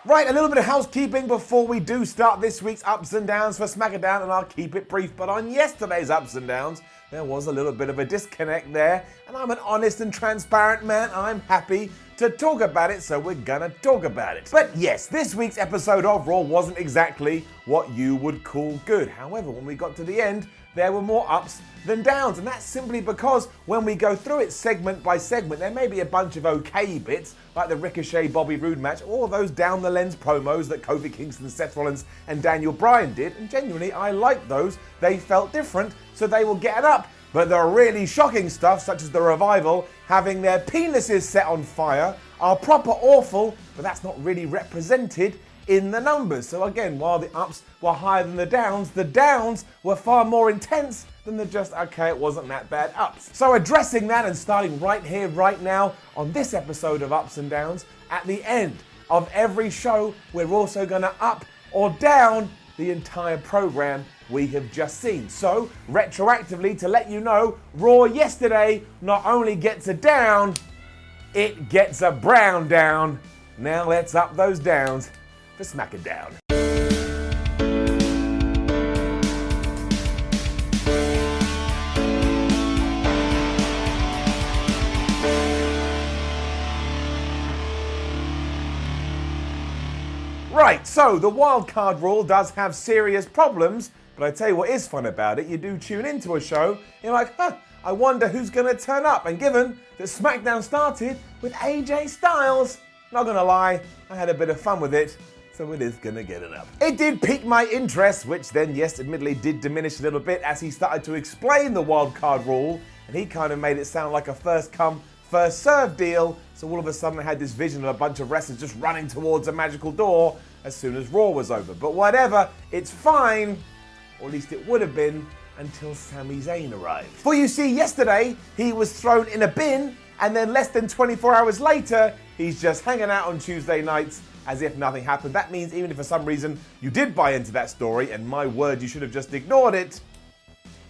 Right, a little bit of housekeeping before we do start this week's Ups and Downs for SmackDown, and I'll keep it brief. But on yesterday's Ups and Downs, there was a little bit of a disconnect there, and I'm an honest and transparent man. I'm happy to talk about it, so we're gonna talk about it. But yes, this week's episode of Raw wasn't exactly what you would call good. However, when we got to the end, there were more ups than downs, and that's simply because when we go through it segment by segment, there may be a bunch of okay bits, like the Ricochet Bobby Roode match, or those down the lens promos that Kofi, Kingston, Seth Rollins and Daniel Bryan did, and genuinely I liked those. They felt different, so they will get it up. But the really shocking stuff, such as the Revival having their penises set on fire, are proper awful, but that's not really represented in the numbers. So again, while the ups were higher than the downs were far more intense than the just, okay, it wasn't that bad ups. So addressing that and starting right here, right now, on this episode of Ups and Downs, at the end of every show, we're also gonna up or down the entire program we have just seen. So, retroactively, to let you know, Raw yesterday not only gets a down, it gets a brown down. Now let's up those downs for SmackDown. Right, so the wildcard rule does have serious problems, but I tell you what is fun about it, you do tune into a show, you're like, I wonder who's going to turn up. And given that SmackDown started with AJ Styles, not going to lie, I had a bit of fun with it, so it is going to get it up. It did pique my interest, which then, yes, admittedly did diminish a little bit as he started to explain the wildcard rule, and he kind of made it sound like a first come, first served deal, so all of a sudden I had this vision of a bunch of wrestlers just running towards a magical door as soon as Raw was over. But whatever, it's fine, or at least it would have been, until Sami Zayn arrived. For you see, yesterday, he was thrown in a bin, and then less than 24 hours later, he's just hanging out on Tuesday nights as if nothing happened. That means even if for some reason you did buy into that story, and my word, you should have just ignored it,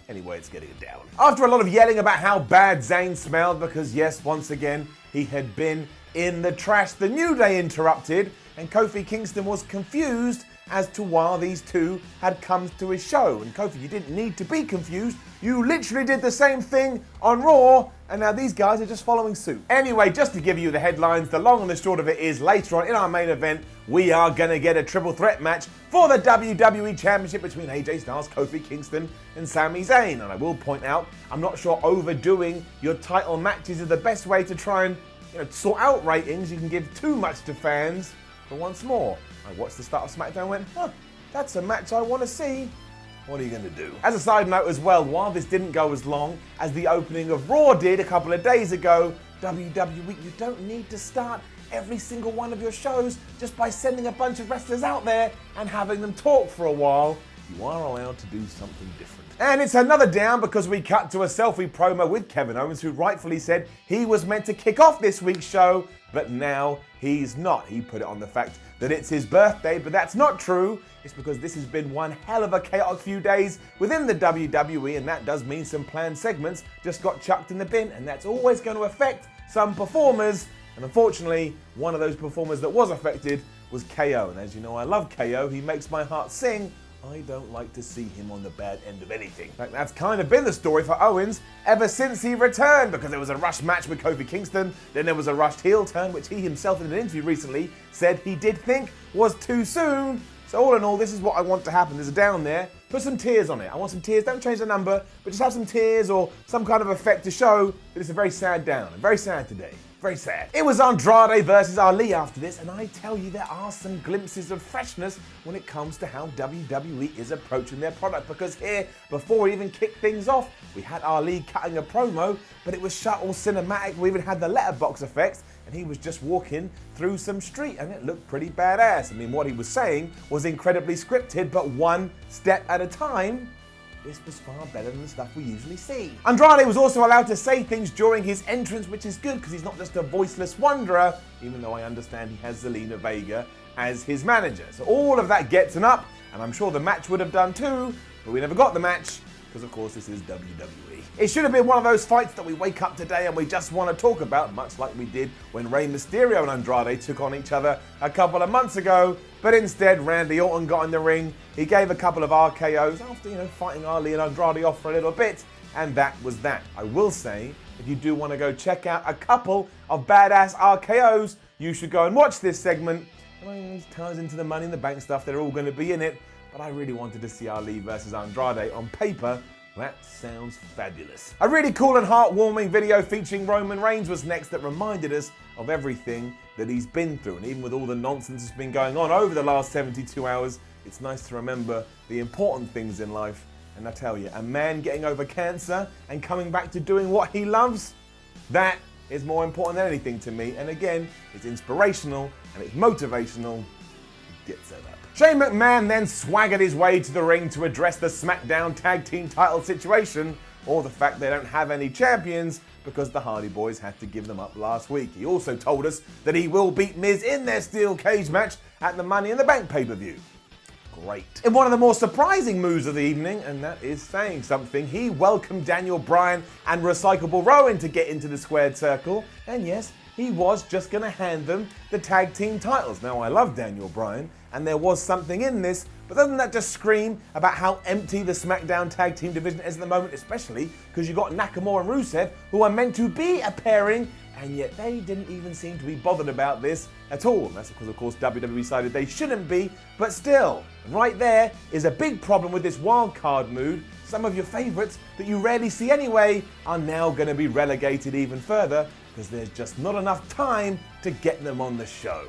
anyway, it's getting it down. After a lot of yelling about how bad Zayn smelled, because yes, once again, he had been in the trash, the New Day interrupted, and Kofi Kingston was confused as to why these two had come to his show. And Kofi, you didn't need to be confused. You literally did the same thing on Raw, and now these guys are just following suit. Anyway, just to give you the headlines, the long and the short of it is later on in our main event, we are going to get a triple threat match for the WWE Championship between AJ Styles, Kofi Kingston, and Sami Zayn. And I will point out, I'm not sure overdoing your title matches is the best way to try and sort out ratings. You can give too much to fans. But once more, I watched the start of SmackDown and went, that's a match I want to see. What are you going to do? As a side note as well, while this didn't go as long as the opening of Raw did a couple of days ago, WWE, you don't need to start every single one of your shows just by sending a bunch of wrestlers out there and having them talk for a while. You are allowed to do something different. And it's another down because we cut to a selfie promo with Kevin Owens, who rightfully said he was meant to kick off this week's show, but now he's not. He put it on the fact that it's his birthday, but that's not true. It's because this has been one hell of a chaotic few days within the WWE, and that does mean some planned segments just got chucked in the bin, and that's always going to affect some performers. And unfortunately, one of those performers that was affected was KO. And as you know, I love KO. He makes my heart sing. I don't like to see him on the bad end of anything. In fact, that's kind of been the story for Owens ever since he returned, because there was a rushed match with Kofi Kingston, then there was a rushed heel turn, which he himself in an interview recently said he did think was too soon. So all in all, this is what I want to happen. There's a down there. Put some tears on it. I want some tears. Don't change the number, but just have some tears or some kind of effect to show that it's a very sad down. I'm very sad today. Very sad. It was Andrade versus Ali after this, and I tell you, there are some glimpses of freshness when it comes to how WWE is approaching their product, because here, before we even kicked things off, we had Ali cutting a promo, but it was shot all cinematic. We even had the letterbox effects, and he was just walking through some street, and it looked pretty badass. I mean, what he was saying was incredibly scripted, but one step at a time. This was far better than the stuff we usually see. Andrade was also allowed to say things during his entrance, which is good because he's not just a voiceless wanderer, even though I understand he has Zelina Vega as his manager. So all of that gets an up, and I'm sure the match would have done too, but we never got the match because of course this is WWE. It should have been one of those fights that we wake up today and we just want to talk about, much like we did when Rey Mysterio and Andrade took on each other a couple of months ago, but instead Randy Orton got in the ring, he gave a couple of RKOs after, fighting Ali and Andrade off for a little bit, and that was that. I will say, if you do want to go check out a couple of badass RKOs, you should go and watch this segment. It ties into the Money in the Bank stuff, they're all going to be in it, but I really wanted to see Ali versus Andrade on paper. That sounds fabulous. A really cool and heartwarming video featuring Roman Reigns was next that reminded us of everything that he's been through. And even with all the nonsense that's been going on over the last 72 hours, it's nice to remember the important things in life. And I tell you, a man getting over cancer and coming back to doing what he loves, that is more important than anything to me. And again, it's inspirational and it's motivational. Get set up. Shane McMahon then swaggered his way to the ring to address the SmackDown Tag Team title situation, or the fact they don't have any champions because the Hardy Boys had to give them up last week. He also told us that he will beat Miz in their steel cage match at the Money in the Bank pay-per-view. Great. In one of the more surprising moves of the evening, and that is saying something, he welcomed Daniel Bryan and Recyclable Rowan to get into the squared circle, and yes, he was just going to hand them the tag team titles. Now, I love Daniel Bryan, and there was something in this, but doesn't that just scream about how empty the SmackDown tag team division is at the moment, especially because you've got Nakamura and Rusev, who are meant to be a pairing, and yet they didn't even seem to be bothered about this at all. And that's because, of course, WWE decided they shouldn't be, but still, right there is a big problem with this wildcard mood. Some of your favourites that you rarely see anyway are now going to be relegated even further because there's just not enough time to get them on the show.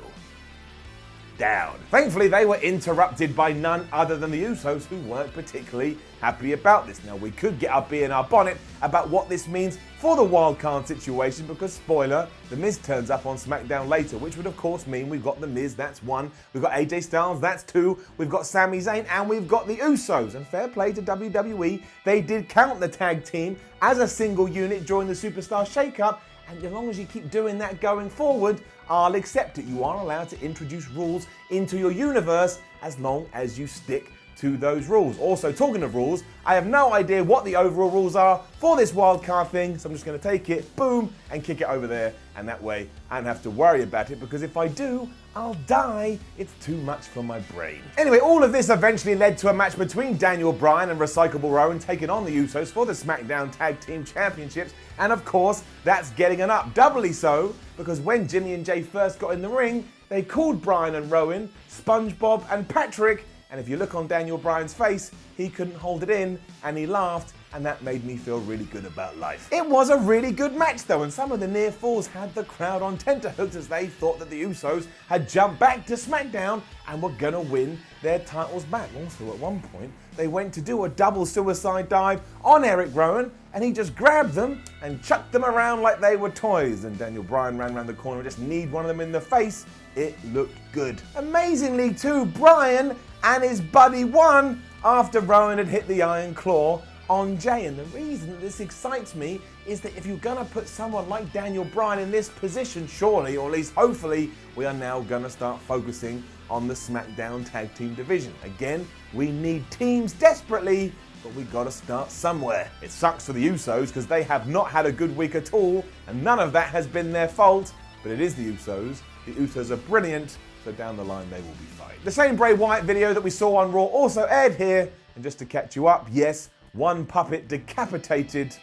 Down. Thankfully, they were interrupted by none other than the Usos, who weren't particularly happy about this. Now, we could get our bee in our bonnet about what this means for the wildcard situation because, spoiler, The Miz turns up on SmackDown later, which would, of course, mean we've got The Miz, that's one. We've got AJ Styles, that's two. We've got Sami Zayn, and we've got the Usos. And fair play to WWE, they did count the tag team as a single unit during the Superstar Shake-Up, and as long as you keep doing that going forward, I'll accept it. You are allowed to introduce rules into your universe as long as you stick to those rules. Also, talking of rules, I have no idea what the overall rules are for this wildcard thing, so I'm just going to take it, boom, and kick it over there, and that way I don't have to worry about it, because if I do, I'll die. It's too much for my brain. Anyway, all of this eventually led to a match between Daniel Bryan and Recyclable Rowan taking on the Usos for the SmackDown Tag Team Championships, and of course, that's getting an up. Doubly so, because when Jimmy and Jay first got in the ring, they called Bryan and Rowan SpongeBob and Patrick, and if you look on Daniel Bryan's face, he couldn't hold it in, and he laughed, and that made me feel really good about life. It was a really good match though, and some of the near falls had the crowd on tenterhooks as they thought that the Usos had jumped back to SmackDown and were gonna win their titles back. Also, at one point, they went to do a double suicide dive on Eric Rowan, and he just grabbed them and chucked them around like they were toys, and Daniel Bryan ran around the corner and just kneed one of them in the face. It looked good. Amazingly too, Bryan and his buddy won after Rowan had hit the Iron Claw on Jay. And the reason that this excites me is that if you're gonna put someone like Daniel Bryan in this position, surely, or at least hopefully, we are now gonna start focusing on the SmackDown Tag Team division. Again, we need teams desperately, but we gotta start somewhere. It sucks for the Usos because they have not had a good week at all, and none of that has been their fault, but it is the Usos. The Usos are brilliant, so down the line they will be fine. The same Bray Wyatt video that we saw on Raw also aired here, and just to catch you up, yes, one puppet decapitated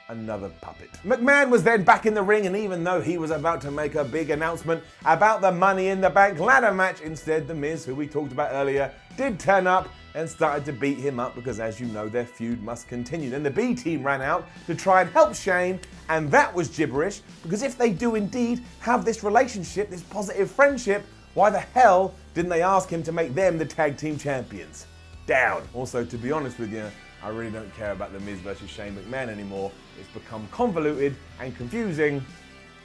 another puppet. McMahon was then back in the ring, and even though he was about to make a big announcement about the Money in the Bank ladder match, instead The Miz, who we talked about earlier, did turn up and started to beat him up because, as you know, their feud must continue. Then the B team ran out to try and help Shane, and that was gibberish, because if they do indeed have this relationship, this positive friendship, why the hell didn't they ask him to make them the tag team champions? Down. Also, to be honest with you, I really don't care about The Miz versus Shane McMahon anymore. It's become convoluted and confusing.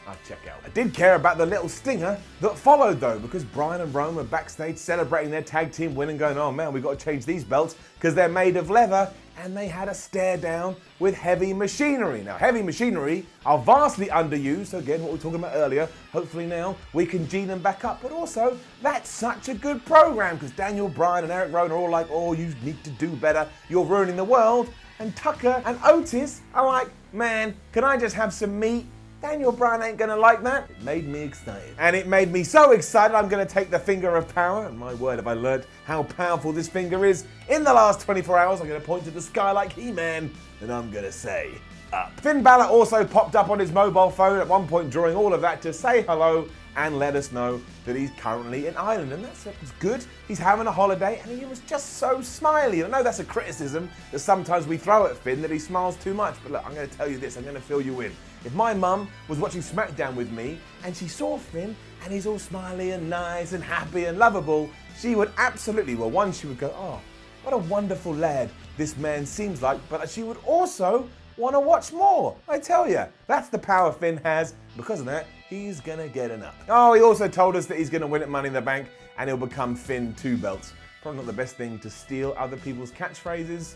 I'll check out. I did care about the little stinger that followed though, because Bryan and Roman were backstage celebrating their tag team win and going, oh man, we've got to change these belts because they're made of leather, and they had a stare down with Heavy Machinery. Now, Heavy Machinery are vastly underused, so again, what we were talking about earlier, hopefully now we can G them back up, but also, that's such a good program, because Daniel Bryan and Eric Rowan are all like, oh, you need to do better, you're ruining the world, and Tucker and Otis are like, man, can I just have some meat? Daniel Bryan ain't gonna like that. It made me excited. And it made me so excited I'm gonna take the finger of power, and my word have I learnt how powerful this finger is. In the last 24 hours, I'm gonna point to the sky like He-Man, and I'm gonna say, up. Finn Balor also popped up on his mobile phone at one point during all of that to say hello and let us know that he's currently in Ireland, and that's good. He's having a holiday, and he was just so smiley. And I know that's a criticism that sometimes we throw at Finn, that he smiles too much, but look, I'm going to tell you this, I'm going to fill you in. If my mum was watching SmackDown with me, and she saw Finn, and he's all smiley and nice and happy and lovable, she would absolutely, well, one, she would go, oh, what a wonderful lad this man seems like, but she would also want to watch more. I tell you, that's the power Finn has. Because of that, he's gonna get an up. Oh, he also told us that he's gonna win at Money in the Bank and he'll become Finn 2 belts. Probably not the best thing to steal other people's catchphrases,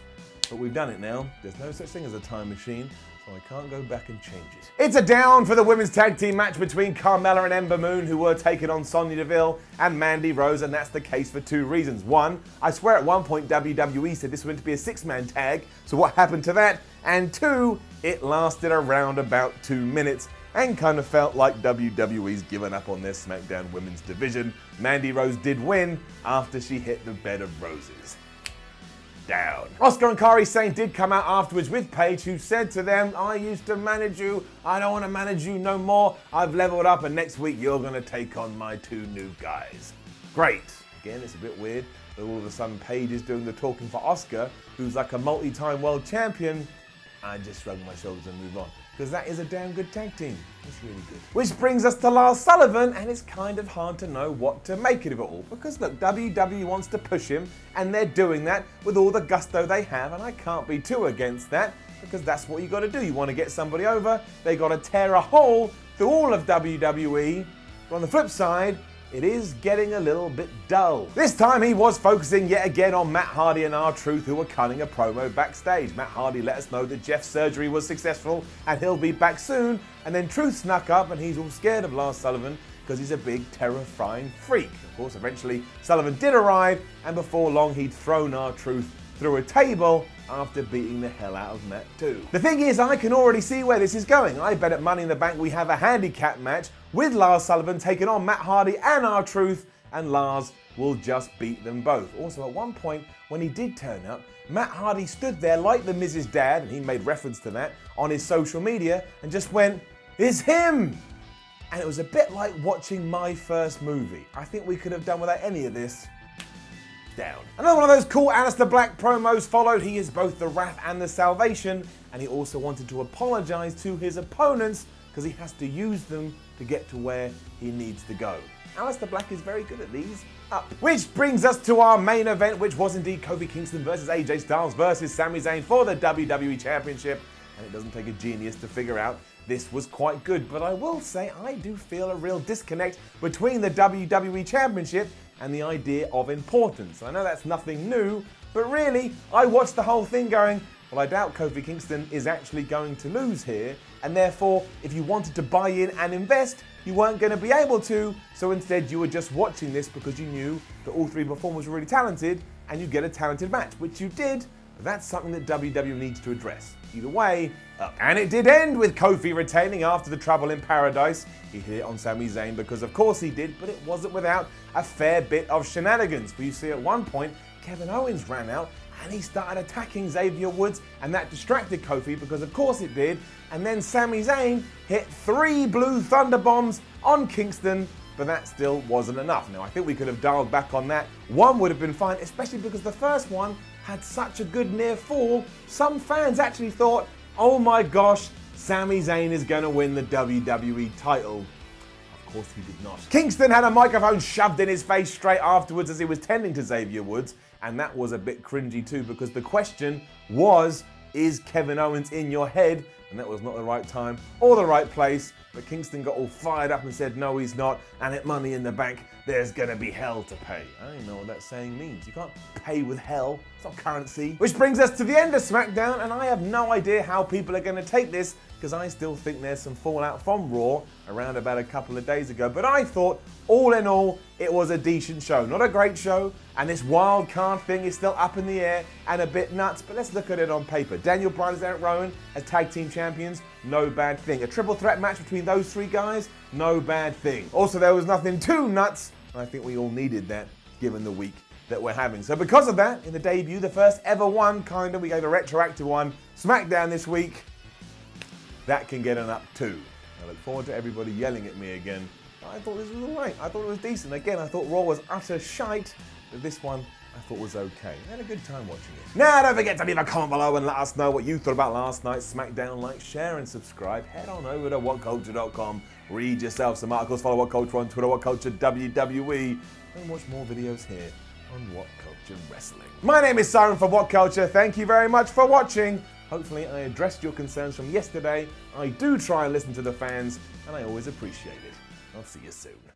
but we've done it now. There's no such thing as a time machine, so I can't go back and change it. It's a down for the women's tag team match between Carmella and Ember Moon, who were taking on Sonya Deville and Mandy Rose, and that's the case for 2 reasons. One, I swear at one point WWE said this was meant to be a 6-man tag, so what happened to that? And 2, it lasted around about 2 minutes and kind of felt like WWE's given up on their SmackDown women's division. Mandy Rose did win after she hit the bed of roses. Down. Asuka and Kairi Sane did come out afterwards with Paige, who said to them, I used to manage you, I don't want to manage you no more, I've leveled up and next week you're going to take on my 2 new guys. Great. Again, it's a bit weird that all of a sudden Paige is doing the talking for Asuka, who's like a multi-time world champion. I just shrug my shoulders and move on, because that is a damn good tag team. It's really good. Which brings us to Lars Sullivan, and it's kind of hard to know what to make of it all. Because look, WWE wants to push him, and they're doing that with all the gusto they have, and I can't be too against that, because that's what you got to do. You want to get somebody over, they got to tear a hole through all of WWE. But on the flip side, it is getting a little bit dull. This time he was focusing yet again on Matt Hardy and R-Truth, who were cutting a promo backstage. Matt Hardy let us know that Jeff's surgery was successful and he'll be back soon, and then Truth snuck up and he's all scared of Lars Sullivan because he's a big terrifying freak. Of course, eventually Sullivan did arrive, and before long he'd thrown R-Truth through a table after beating the hell out of Matt too. The thing is, I can already see where this is going. I bet at Money in the Bank we have a handicap match with Lars Sullivan taking on Matt Hardy and R-Truth, and Lars will just beat them both. Also, at one point, when he did turn up, Matt Hardy stood there like the Mrs. Dad, and he made reference to that on his social media, and just went, it's him! And it was a bit like watching my first movie. I think we could have done without any of this. Down. Another one of those cool Aleister Black promos followed. He is both the Wrath and the Salvation, and he also wanted to apologize to his opponents because he has to use them to get to where he needs to go. Aleister Black is very good at these. Up. Which brings us to our main event, which was indeed Kofi Kingston versus AJ Styles versus Sami Zayn for the WWE Championship. And it doesn't take a genius to figure out this was quite good, but I will say I do feel a real disconnect between the WWE Championship and the idea of importance. I know that's nothing new, but really, I watched the whole thing going, well, I doubt Kofi Kingston is actually going to lose here, and therefore, if you wanted to buy in and invest, you weren't going to be able to, so instead you were just watching this because you knew that all 3 performers were really talented, and you get a talented match, which you did. But that's something that WWE needs to address. Either way, up. And it did end with Kofi retaining after the Trouble in Paradise. He hit it on Sami Zayn because of course he did, but it wasn't without a fair bit of shenanigans. We see at one point, Kevin Owens ran out and he started attacking Xavier Woods, and that distracted Kofi because of course it did. And then Sami Zayn hit 3 blue thunder bombs on Kingston, but that still wasn't enough. Now, I think we could have dialed back on that. One would have been fine, especially because the first one had such a good near fall. Some fans actually thought, oh my gosh, Sami Zayn is going to win the WWE title. Of course he did not. Kingston had a microphone shoved in his face straight afterwards as he was tending to Xavier Woods, and that was a bit cringy too, because the question was, is Kevin Owens in your head and that was not the right time or the right place. But Kingston got all fired up and said, no, he's not, and at Money in the Bank, there's gonna be hell to pay. I don't know what that saying means. You can't pay with hell. It's not currency. Which brings us to the end of SmackDown, and I have no idea how people are gonna take this, because I still think there's some fallout from Raw around about a couple of days ago. But I thought, all in all, it was a decent show. Not a great show, and this wild card thing is still up in the air and a bit nuts, but let's look at it on paper. Daniel Bryan and Eric Rowan as tag team champions, no bad thing. A triple threat match between those three guys, no bad thing. Also, there was nothing too nuts, and I think we all needed that given the week that we're having. So because of that, in the debut, the first ever one, we gave a retroactive one, SmackDown this week, that can get an up too. I look forward to everybody yelling at me again. I thought this was alright. I thought it was decent. Again, I thought Raw was utter shite, but this one I thought was okay. I had a good time watching it. Now, don't forget to leave a comment below and let us know what you thought about last night's SmackDown. Like, share, and subscribe. Head on over to WhatCulture.com. Read yourself some articles. Follow WhatCulture on Twitter, WhatCulture WWE, and watch more videos here on WhatCulture Wrestling. My name is Simon for WhatCulture. Thank you very much for watching. Hopefully I addressed your concerns from yesterday. I do try and listen to the fans, and I always appreciate it. I'll see you soon.